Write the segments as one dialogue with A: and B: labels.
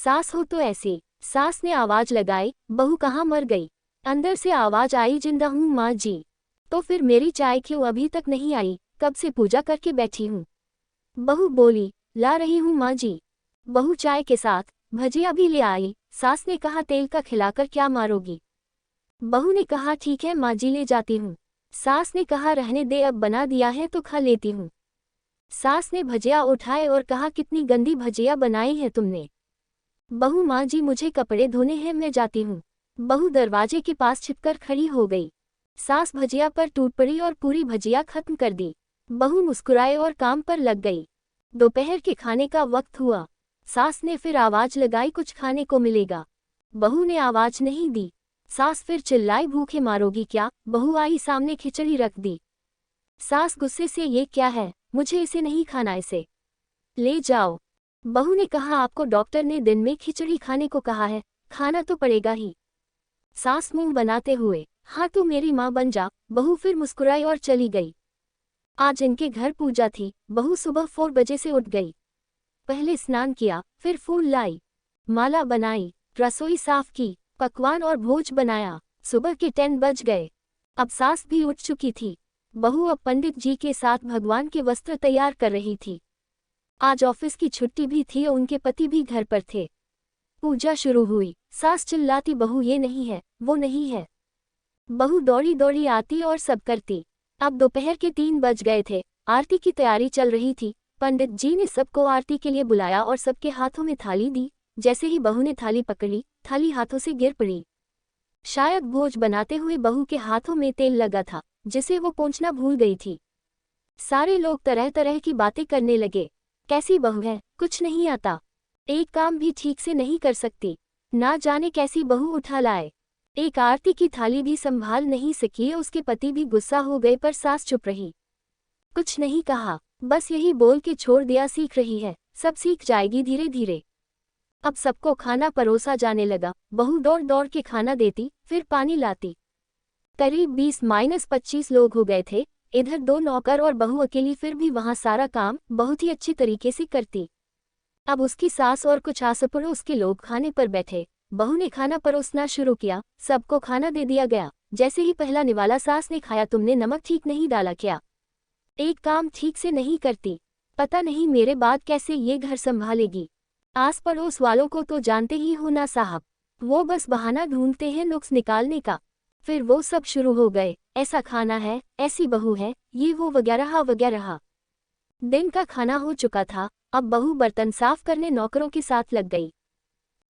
A: सास हो तो ऐसी। सास ने आवाज लगाई, बहू कहाँ मर गई? अंदर से आवाज आई, जिंदा हूँ माँ जी। तो फिर मेरी चाय क्यों अभी तक नहीं आई? कब से पूजा करके बैठी हूँ। बहू बोली, ला रही हूँ माँ जी। बहू चाय के साथ भजिया भी ले आई। सास ने कहा, तेल का खिलाकर क्या मारोगी? बहू ने कहा, ठीक है माँ जी, ले जाती हूँ। सास ने कहा, रहने दे, अब बना दिया है तो खा लेती हूँ। सास ने भजिया उठाए और कहा, कितनी गंदी भजिया बनाई है तुमने। बहू, माँ जी मुझे कपड़े धोने हैं, मैं जाती हूँ। बहू दरवाजे के पास छिपकर खड़ी हो गई। सास भजिया पर टूट पड़ी और पूरी भजिया खत्म कर दी। बहू मुस्कुराए और काम पर लग गई। दोपहर के खाने का वक्त हुआ। सास ने फिर आवाज लगाई, कुछ खाने को मिलेगा? बहू ने आवाज नहीं दी। सास फिर चिल्लाई, भूखे मारोगी क्या? बहू आई सामने, खिचड़ी रख दी। सास गुस्से से, ये क्या है? मुझे इसे नहीं खाना, इसे ले जाओ। बहू ने कहा, आपको डॉक्टर ने दिन में खिचड़ी खाने को कहा है, खाना तो पड़ेगा ही। सास मुंह बनाते हुए, हाँ तू मेरी माँ बन जा। बहू फिर मुस्कुराई और चली गई। आज इनके घर पूजा थी। बहू सुबह 4 बजे से उठ गई। पहले स्नान किया, फिर फूल लाई, माला बनाई, रसोई साफ की, पकवान और भोज बनाया। सुबह के 10 बज गए। अब सास भी उठ चुकी थी। बहू अब पंडित जी के साथ भगवान के वस्त्र तैयार कर रही थी। आज ऑफिस की छुट्टी भी थी और उनके पति भी घर पर थे। पूजा शुरू हुई। सास चिल्लाती, बहू ये नहीं है, वो नहीं है। बहू दौड़ी दौड़ी आती और सब करती। अब दोपहर के 3 बज गए थे। आरती की तैयारी चल रही थी। पंडित जी ने सबको आरती के लिए बुलाया और सबके हाथों में थाली दी। जैसे ही बहू ने थाली पकड़ी, थाली हाथों से गिर पड़ी। शायद भोज बनाते हुए बहू के हाथों में तेल लगा था, जिसे वो पोंछना भूल गई थी। सारे लोग तरह तरह की बातें करने लगे। कैसी बहू है, कुछ नहीं आता, एक काम भी ठीक से नहीं कर सकती, ना जाने कैसी बहू उठा लाए। एक आरती की थाली भी संभाल नहीं सकी। उसके पति भी गुस्सा हो गए, पर सास चुप रही, कुछ नहीं कहा, बस यही बोल के छोड़ दिया, सीख रही है, सब सीख जाएगी धीरे धीरे। अब सबको खाना परोसा जाने लगा। बहू दौड़ दौड़ के खाना देती, फिर पानी लाती। करीब 20-25 लोग हो गए थे। इधर 2 नौकर और बहू अकेली, फिर भी वहां सारा काम बहुत ही अच्छी तरीके से करती। अब उसकी सास और कुछ आस पड़ोस के लोग खाने पर बैठे। बहू ने खाना परोसना शुरू किया। सबको खाना दे दिया गया। जैसे ही पहला निवाला सास ने खाया, तुमने नमक ठीक नहीं डाला क्या? एक काम ठीक से नहीं करती, पता नहीं मेरे बाद कैसे ये घर संभालेगी। आस पड़ोस वालों को तो जानते ही हो ना साहब, वो बस बहाना ढूंढते हैं नुक्स निकालने का। फिर वो सब शुरू हो गए, ऐसा खाना है, ऐसी बहू है, ये वो वगैरह वगैरह। दिन का खाना हो चुका था। अब बहू बर्तन साफ करने नौकरों के साथ लग गई।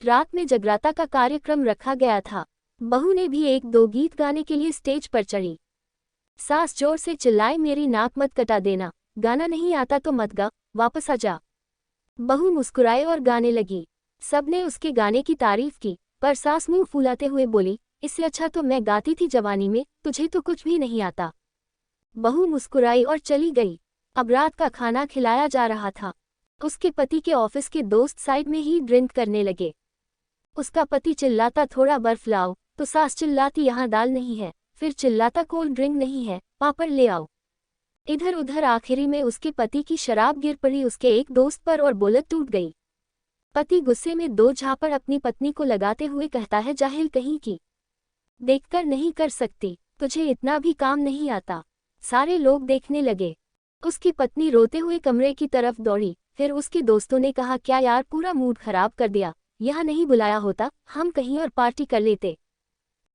A: रात में जगराता का कार्यक्रम रखा गया था। बहू ने भी 1-2 गीत गाने के लिए स्टेज पर चढ़ी। सास जोर से चिल्लाई, मेरी नाक मत कटा देना, गाना नहीं आता तो मत गा, वापस आ जा। बहू मुस्कुराए और गाने लगी। सबने उसके गाने की तारीफ की, पर सास मुंह फुलाते हुए बोली, इससे अच्छा तो मैं गाती थी जवानी में, तुझे तो कुछ भी नहीं आता। बहू मुस्कुराई और चली गई। अब रात का खाना खिलाया जा रहा था। उसके पति के ऑफिस के दोस्त साइड में ही ड्रिंक करने लगे। उसका पति चिल्लाता, थोड़ा बर्फ लाओ, तो सास चिल्लाती, यहाँ दाल नहीं है, फिर चिल्लाता, कोल्ड ड्रिंक नहीं है, पापड़ ले आओ। इधर उधर आखिरी में उसके पति की शराब गिर पड़ी उसके एक दोस्त पर और बोलत टूट गई। पति गुस्से में 2 झापड़ अपनी पत्नी को लगाते हुए कहता है, जाहिल कहीं की, देखकर नहीं कर सकती, तुझे इतना भी काम नहीं आता। सारे लोग देखने लगे। उसकी पत्नी रोते हुए कमरे की तरफ दौड़ी। फिर उसके दोस्तों ने कहा, क्या यार, पूरा मूड खराब कर दिया, यहाँ नहीं बुलाया होता, हम कहीं और पार्टी कर लेते।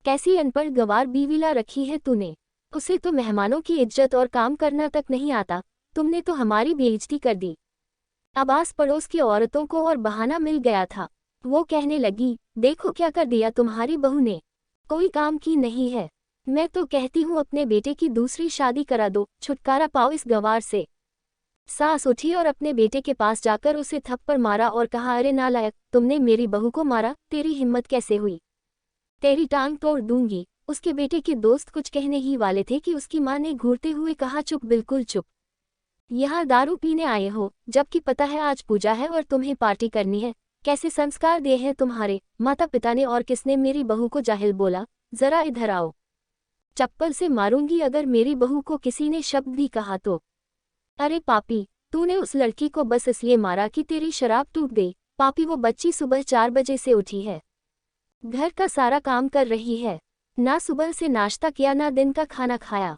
A: कैसी अनपढ़ गंवार बीवीला रखी है तूने, उसे तो मेहमानों की इज्जत और काम करना तक नहीं आता, तुमने तो हमारी बेइज्जती कर दी। अब आस पड़ोस की औरतों को और बहाना मिल गया था। वो कहने लगी, देखो क्या कर दिया तुम्हारी बहू ने, कोई काम की नहीं है। मैं तो कहती हूँ अपने बेटे की दूसरी शादी करा दो, छुटकारा पाओ इस गंवार से। सास उठी और अपने बेटे के पास जाकर उसे थप्पड़ मारा और कहा, अरे नालायक, तुमने मेरी बहू को मारा, तेरी हिम्मत कैसे हुई, तेरी टांग तोड़ दूंगी। उसके बेटे के दोस्त कुछ कहने ही वाले थे कि उसकी मां ने घूरते हुए कहा, चुप, बिल्कुल चुप, यहाँ दारू पीने आए हो, जबकि पता है आज पूजा है और तुम्हें पार्टी करनी है। कैसे संस्कार दिए हैं तुम्हारे माता पिता ने, और किसने मेरी बहू को जाहिल बोला, जरा इधर आओ, चप्पल से मारूंगी अगर मेरी बहू को किसी ने शब्द भी कहा तो। अरे पापी, तूने उस लड़की को बस इसलिए मारा कि तेरी शराब टूट गई, पापी वो बच्ची सुबह 4 बजे से उठी है, घर का सारा काम कर रही है, ना सुबह से नाश्ता किया ना दिन का खाना खाया,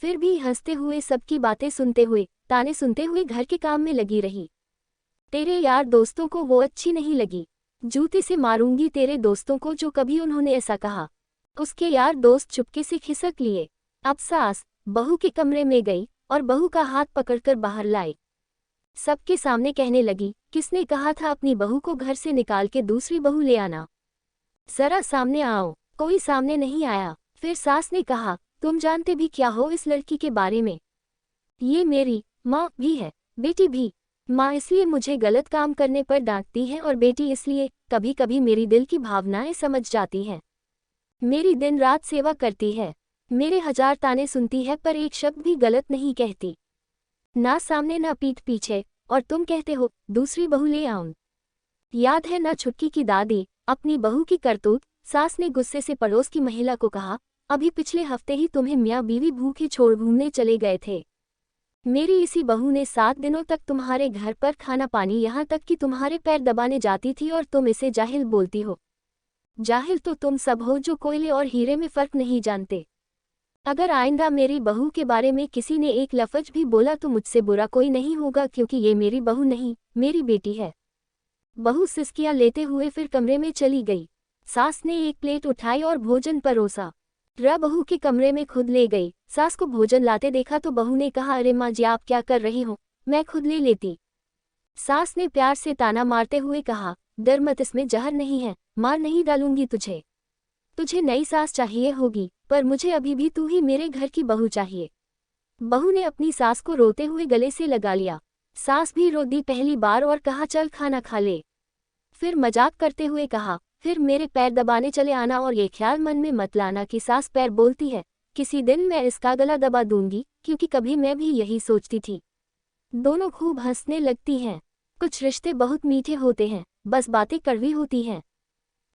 A: फिर भी हंसते हुए सबकी बातें सुनते हुए, ताने सुनते हुए घर के काम में लगी रही। तेरे यार दोस्तों को वो अच्छी नहीं लगी, जूते से मारूंगी तेरे दोस्तों को जो कभी उन्होंने ऐसा कहा। उसके यार दोस्त चुपके से खिसक लिए। अब सास बहू के कमरे में गई और बहू का हाथ पकड़कर बाहर लाई। सबके सामने कहने लगी, किसने कहा था अपनी बहू को घर से निकाल के दूसरी बहू ले आना? जरा सामने आओ। कोई सामने नहीं आया। फिर सास ने कहा, तुम जानते भी क्या हो इस लड़की के बारे में? ये मेरी माँ भी है, बेटी भी। माँ इसलिए मुझे गलत काम करने पर डांटती है और बेटी इसलिए कभी कभी मेरी दिल की भावनाएं समझ जाती हैं। मेरी दिन रात सेवा करती है, मेरे 1000 ताने सुनती है पर एक शब्द भी गलत नहीं कहती, ना सामने ना पीठ पीछे। और तुम कहते हो दूसरी बहू ले आऊं? याद है ना छुटकी की दादी अपनी बहू की करतूत? सास ने गुस्से से पड़ोस की महिला को कहा, अभी पिछले हफ्ते ही तुम्हें मियाँ बीवी भूखे छोड़ घूमने चले गए थे। मेरी इसी बहू ने 7 दिनों तक तुम्हारे घर पर खाना पानी, यहाँ तक कि तुम्हारे पैर दबाने जाती थी और तुम इसे जाहिल बोलती हो। जाहिल तो तुम सब हो जो कोयले और हीरे में फर्क नहीं जानते। अगर आइंदा मेरी बहू के बारे में किसी ने एक लफ्ज भी बोला तो मुझसे बुरा कोई नहीं होगा, क्योंकि ये मेरी बहू नहीं, मेरी बेटी है। बहू सिसकियां लेते हुए फिर कमरे में चली गई। सास ने एक प्लेट उठाई और भोजन परोसा। बहू के कमरे में खुद ले गई। सास को भोजन लाते देखा तो बहू ने कहा, अरे माँ जी आप क्या कर रही हो, मैं खुद ले लेती। सास ने प्यार से ताना मारते हुए कहा, डर मत, इसमें जहर नहीं है, मार नहीं डालूंगी तुझे। तुझे नई सास चाहिए होगी, पर मुझे अभी भी तू ही मेरे घर की बहू चाहिए। बहू ने अपनी सास को रोते हुए गले से लगा लिया। सास भी रो दी पहली बार और कहा, चल खाना खा ले। फिर मजाक करते हुए कहा, फिर मेरे पैर दबाने चले आना और ये ख्याल मन में मत लाना कि सास पैर बोलती है, किसी दिन मैं इसका गला दबा दूंगी, क्योंकि कभी मैं भी यही सोचती थी। दोनों खूब हंसने लगती हैं। कुछ रिश्ते बहुत मीठे होते हैं, बस बातें कड़वी होती हैं।